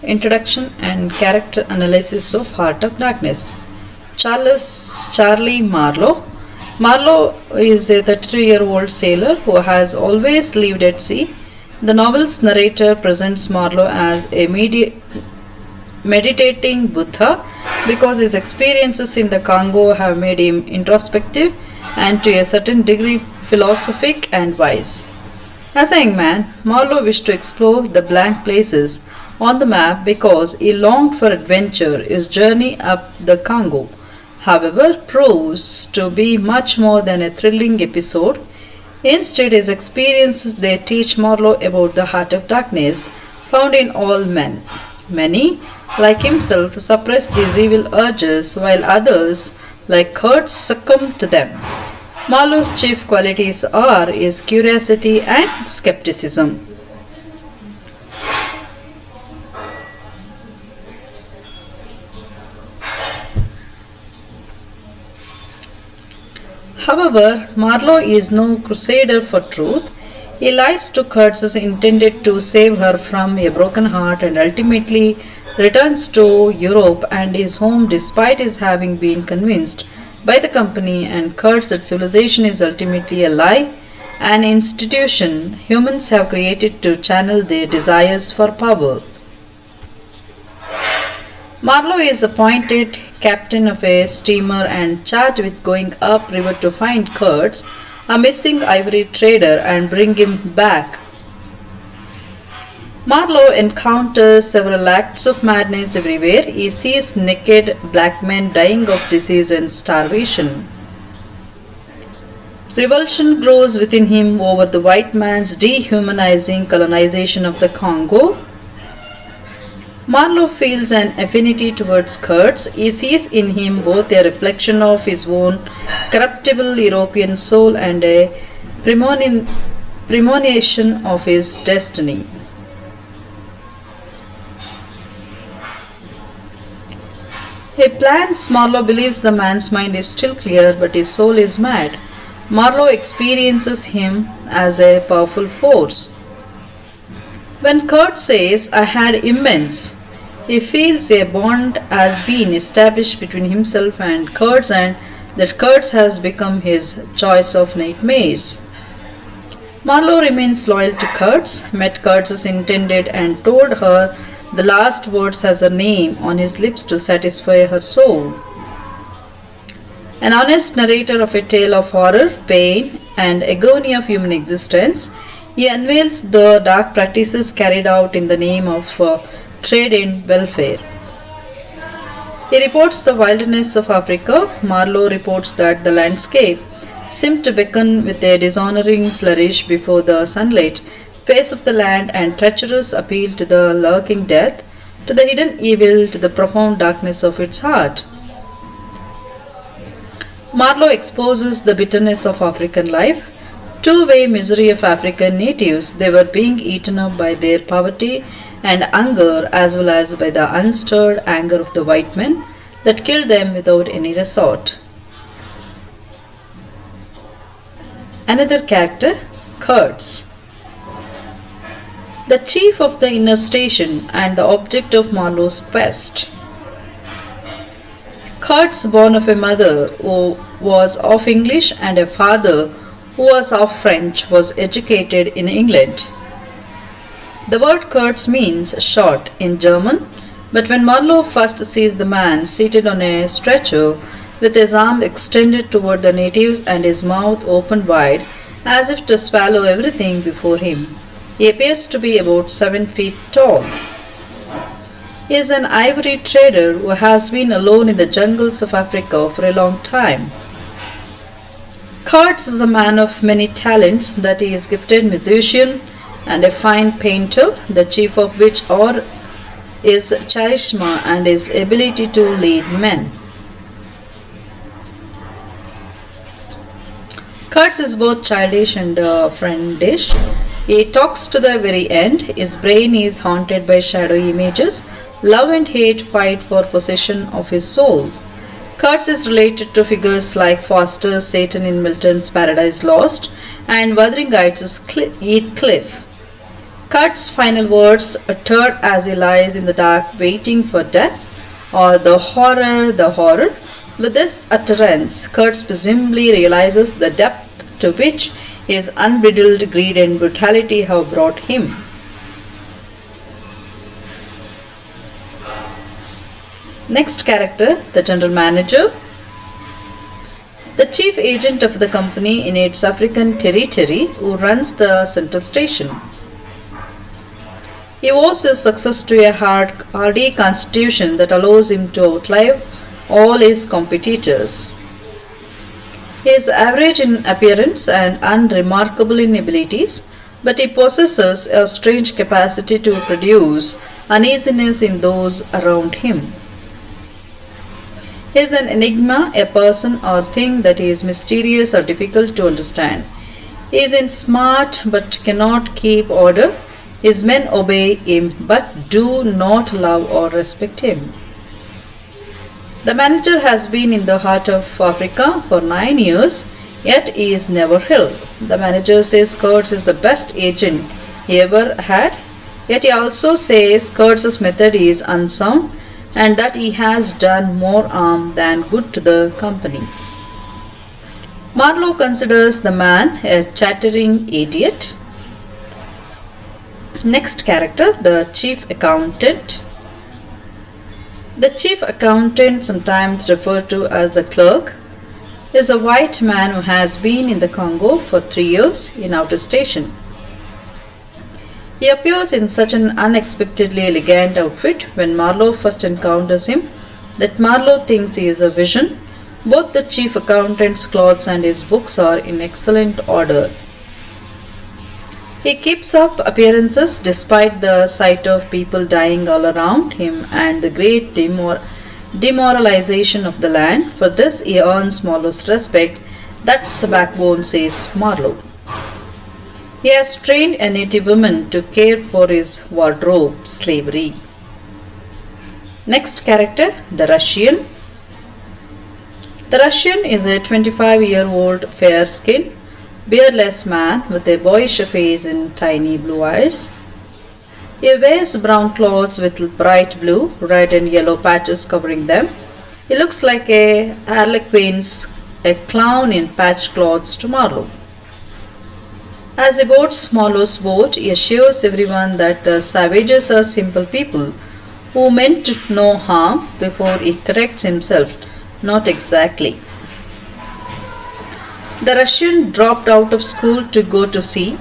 Introduction and Character Analysis of Heart of Darkness. Charlie Marlowe. Marlowe is a 32-year-old sailor who has always lived at sea. The novel's narrator presents Marlowe as a meditating Buddha because his experiences in the Congo have made him introspective and to a certain degree philosophic and wise. As a young man, Marlowe wished to explore the blank places on the map because he longed for adventure. His journey up the Congo, however, proves to be much more than a thrilling episode. Instead, his experiences there teach Marlowe about the heart of darkness found in all men. Many, like himself, suppress these evil urges, while others, like Kurtz, succumb to them. Marlowe's chief qualities are his curiosity and skepticism. However, Marlowe is no crusader for truth. He lies to Kurtz intended to save her from a broken heart and ultimately returns to Europe and his home despite his having been convinced by the company and Kurtz that civilization is ultimately a lie, an institution humans have created to channel their desires for power. Marlowe is appointed captain of a steamer and charged with going upriver to find Kurtz, a missing ivory trader, and bring him back. Marlowe encounters several acts of madness everywhere. He sees naked black men dying of disease and starvation. Revulsion grows within him over the white man's dehumanizing colonization of the Congo. Marlowe feels an affinity towards Kurtz. He sees in him both a reflection of his own corruptible European soul and a premonition of his destiny. He plans. Marlowe believes the man's mind is still clear, but his soul is mad. Marlowe experiences him as a powerful force. When Kurtz says, "I had immense," he feels a bond has been established between himself and Kurtz and that Kurtz has become his choice of nightmares. Marlowe remains loyal to Kurtz, met Kurtz's intended and told her the last words as her name on his lips to satisfy her soul. An honest narrator of a tale of horror, pain, and agony of human existence, he unveils the dark practices carried out in the name of trade in welfare. He reports the wilderness of Africa. Marlowe reports that the landscape seemed to beckon with a dishonoring flourish before the sunlit face of the land and treacherous appeal to the lurking death, to the hidden evil, to the profound darkness of its heart. Marlowe exposes the bitterness of African life, two-way misery of African natives. They were being eaten up by their poverty and hunger as well as by the unstirred anger of the white men that killed them without any resort. Another character, Kurtz, the chief of the inner station and the object of Marlowe's quest. Kurtz, born of a mother who was of English and a father who was of French, was educated in England. The word Kurtz means short in German, but when Marlowe first sees the man seated on a stretcher with his arm extended toward the natives and his mouth opened wide as if to swallow everything before him, he appears to be about 7 feet tall. He is an ivory trader who has been alone in the jungles of Africa for a long time. Kurtz is a man of many talents, that he is gifted musician and a fine painter, the chief of which are is charisma and his ability to lead men. Kurtz is both childish and friendish. He talks to the very end. His brain is haunted by shadowy images. Love and hate fight for possession of his soul. Kurtz is related to figures like Foster, Satan in Milton's Paradise Lost, and Wuthering Heights' Heathcliff. Kurt's final words, uttered as he lies in the dark waiting for death, or the horror, the horror. With this utterance, Kurt presumably realizes the depth to which his unbridled greed and brutality have brought him. Next character, the general manager, the chief agent of the company in its African territory who runs the central station. He owes his success to a hardy constitution that allows him to outlive all his competitors. He is average in appearance and unremarkable in abilities, but he possesses a strange capacity to produce uneasiness in those around him. He is an enigma, a person or thing that is mysterious or difficult to understand. He is smart but cannot keep order. His men obey him but do not love or respect him. The manager has been in the heart of Africa for 9 years, yet he is never ill. The manager says Kurtz is the best agent he ever had, yet he also says Kurtz's method is unsound and that he has done more harm than good to the company. Marlowe considers the man a chattering idiot. Next character, the chief accountant. The chief accountant, sometimes referred to as the clerk, is a white man who has been in the Congo for 3 years in outer station. He appears in such an unexpectedly elegant outfit when Marlowe first encounters him that Marlowe thinks he is a vision. Both the chief accountant's clothes and his books are in excellent order. He keeps up appearances despite the sight of people dying all around him and the great demoralization of the land. For this he earns Marlowe's respect. That's the backbone, says Marlowe. He has trained a native woman to care for his wardrobe, slavery. Next character, the Russian. The Russian is a 25-year-old fair-skinned, beardless man with a boyish face and tiny blue eyes. He wears brown clothes with bright blue, red and yellow patches covering them. He looks like a harlequin's, a clown in patched clothes to Marlowe. As he boards Marlowe's boat, he assures everyone that the savages are simple people who meant no harm before he corrects himself. Not exactly. The Russian dropped out of school to go to sea.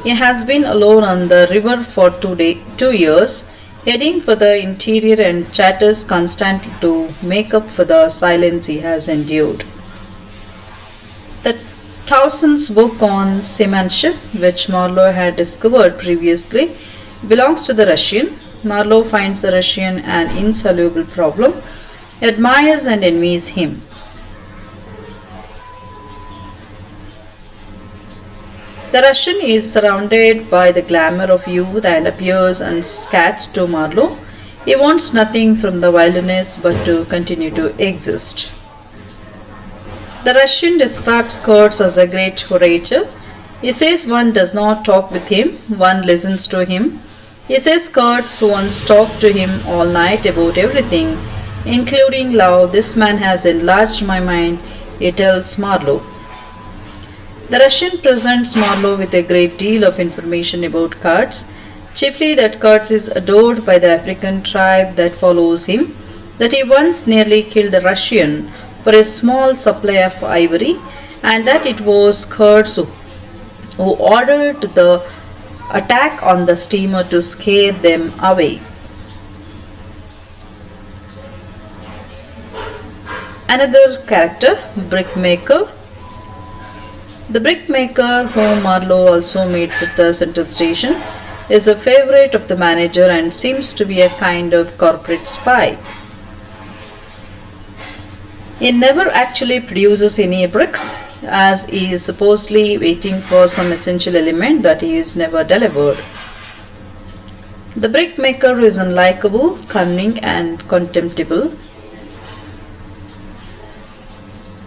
He has been alone on the river for 2 years, heading for the interior and chatters constantly to make up for the silence he has endured. The Towson's book on seamanship, which Marlowe had discovered previously, belongs to the Russian. Marlowe finds the Russian an insoluble problem, admires and envies him. The Russian is surrounded by the glamour of youth and appears unscathed to Marlowe. He wants nothing from the wilderness but to continue to exist. The Russian describes Kurtz as a great orator. He says one does not talk with him, one listens to him. He says Kurtz once talked to him all night about everything, including love. This man has enlarged my mind, he tells Marlowe. The Russian presents Marlowe with a great deal of information about Kurtz, chiefly that Kurtz is adored by the African tribe that follows him, that he once nearly killed the Russian for a small supply of ivory, and that it was Kurtz who ordered the attack on the steamer to scare them away. Another character, Brickmaker. The brickmaker, whom Marlowe also meets at the central station, is a favorite of the manager and seems to be a kind of corporate spy. He never actually produces any bricks, as he is supposedly waiting for some essential element that he is never delivered. The brickmaker is unlikable, cunning, and contemptible.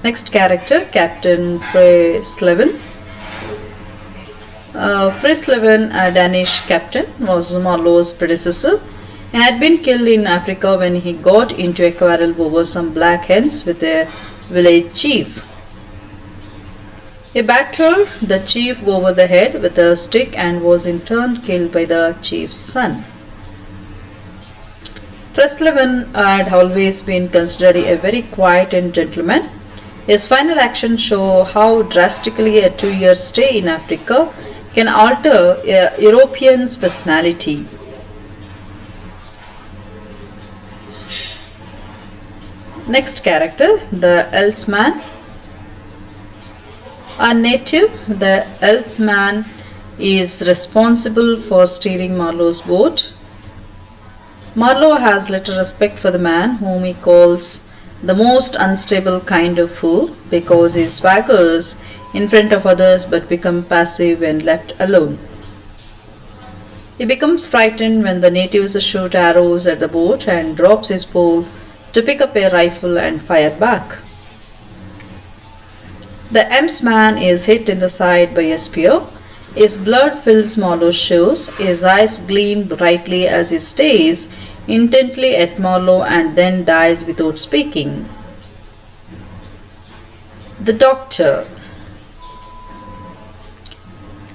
Next character, Captain Slevin. Fritz Leven, a Danish captain, was Marlowe's predecessor. He had been killed in Africa when he got into a quarrel over some black hens with a village chief. He battered the chief over the head with a stick and was in turn killed by the chief's son. Fresleven had always been considered a very quiet and gentleman. His final actions show how drastically a 2-year stay in Africa can alter a European's personality. Next character, the Elfman. A native, the Elfman is responsible for steering Marlowe's boat. Marlowe has little respect for the man whom he calls the most unstable kind of fool because he swaggers in front of others but becomes passive when left alone. He becomes frightened when the natives shoot arrows at the boat and drops his pole to pick up a rifle and fire back. The Emsman is hit in the side by a spear. His blood fills Marlowe's shoes. His eyes gleam brightly as he stares intently at Marlowe and then dies without speaking. The Doctor.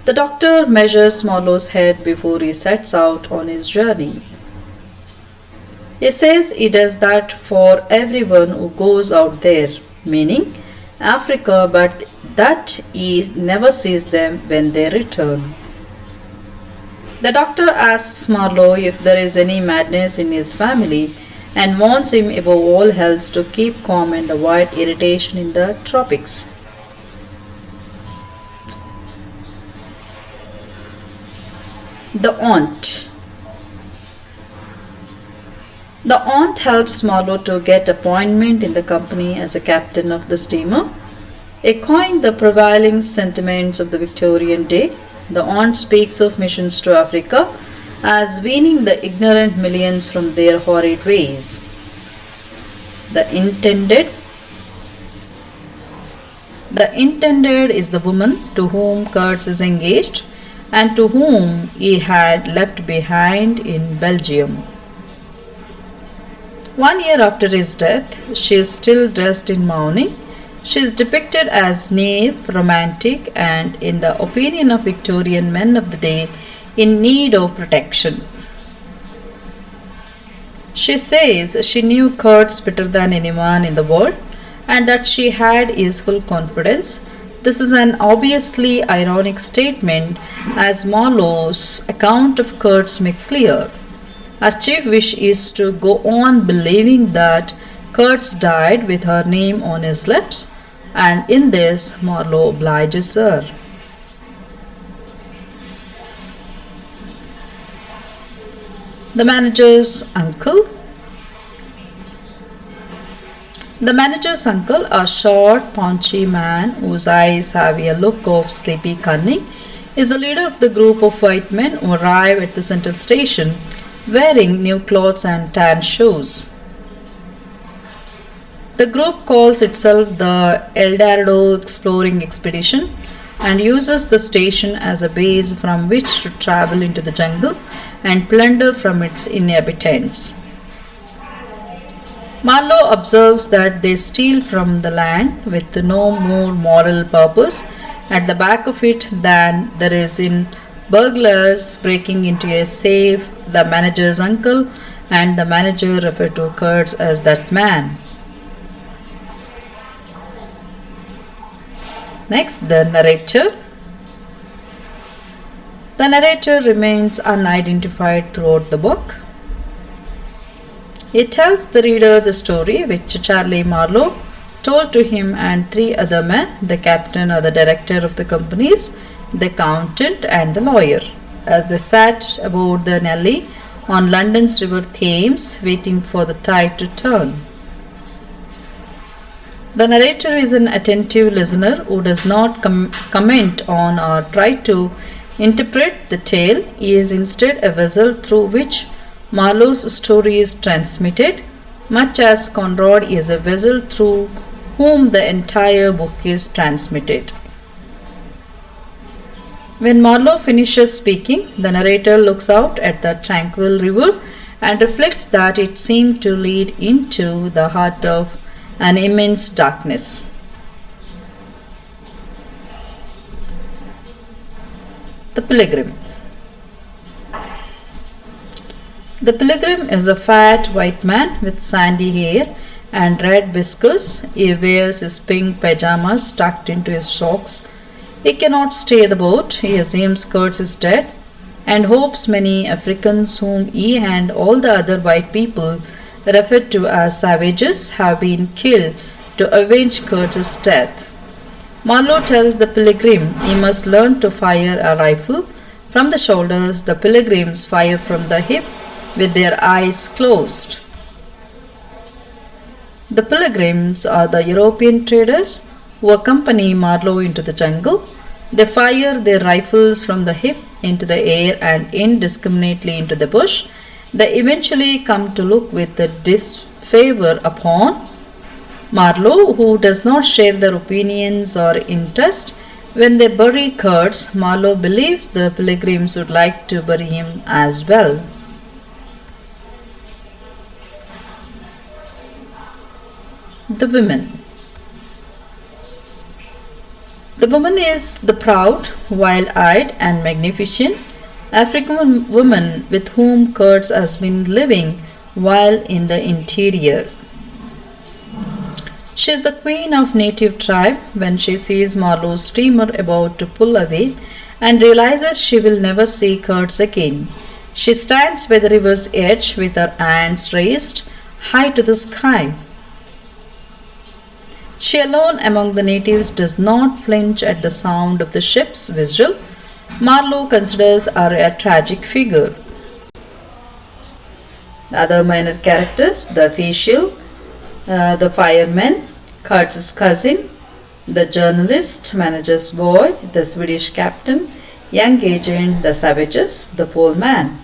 The Doctor measures Marlowe's head before he sets out on his journey. He says he does that for everyone who goes out there, meaning Africa, but that he never sees them when they return. The Doctor asks Marlowe if there is any madness in his family and warns him above all else to keep calm and avoid irritation in the tropics. The Aunt. The aunt helps Marlowe to get appointment in the company as a captain of the steamer. Echoing the prevailing sentiments of the Victorian day, the aunt speaks of missions to Africa as weaning the ignorant millions from their horrid ways. The intended is the woman to whom Kurtz is engaged and to whom he had left behind in Belgium. 1 year after his death, she is still dressed in mourning. She is depicted as naive, romantic, and, in the opinion of Victorian men of the day, in need of protection. She says she knew Kurtz better than anyone in the world and that she had his full confidence. This is an obviously ironic statement, as Marlowe's account of Kurtz makes clear. Her chief wish is to go on believing that Kurtz died with her name on his lips, and in this Marlowe obliges her. The manager's uncle. The manager's uncle, a short, paunchy man whose eyes have a look of sleepy cunning, is the leader of the group of white men who arrive at the central station wearing new clothes and tan shoes. The group calls itself the El Dorado Exploring Expedition and uses the station as a base from which to travel into the jungle and plunder from its inhabitants. Marlowe observes that they steal from the land with no more moral purpose at the back of it than there is in burglars breaking into a safe. The manager's uncle and the manager refer to Kurtz as that man. Next, the narrator. The narrator remains unidentified throughout the book. He tells the reader the story which Charlie Marlowe told to him and 3 other men, the captain or the director of the companies, the accountant and the lawyer, as they sat aboard the Nelly on London's River Thames waiting for the tide to turn. The narrator is an attentive listener who does not comment on or try to interpret the tale. He is instead a vessel through which Marlowe's story is transmitted, much as Conrad is a vessel through whom the entire book is transmitted. When Marlowe finishes speaking, the narrator looks out at the tranquil river and reflects that it seemed to lead into the heart of an immense darkness. The Pilgrim. The pilgrim is a fat white man with sandy hair and red whiskers. He wears his pink pajamas tucked into his socks. He cannot stay the boat. He assumes Kurtz is dead and hopes many Africans whom he and all the other white people referred to as savages have been killed to avenge Kurtz's death. Marlowe tells the pilgrim he must learn to fire a rifle from the shoulders. The pilgrims fire from the hip with their eyes closed. The pilgrims are the European traders who accompany Marlowe into the jungle. They fire their rifles from the hip into the air and indiscriminately into the bush. They eventually come to look with disfavor upon Marlowe, who does not share their opinions or interest. When they bury Kurtz, Marlowe believes the pilgrims would like to bury him as well. The women. The woman is the proud, wild-eyed and magnificent African woman with whom Kurtz has been living while in the interior. She is the queen of native tribe. When she sees Marlowe's steamer about to pull away and realizes she will never see Kurtz again, she stands by the river's edge with her hands raised high to the sky. She alone among the natives does not flinch at the sound of the ship's whistle. Marlowe considers her a tragic figure. The other minor characters, the official, the fireman, Kurtz's cousin, the journalist, manager's boy, the Swedish captain, young agent, the savages, the poor man.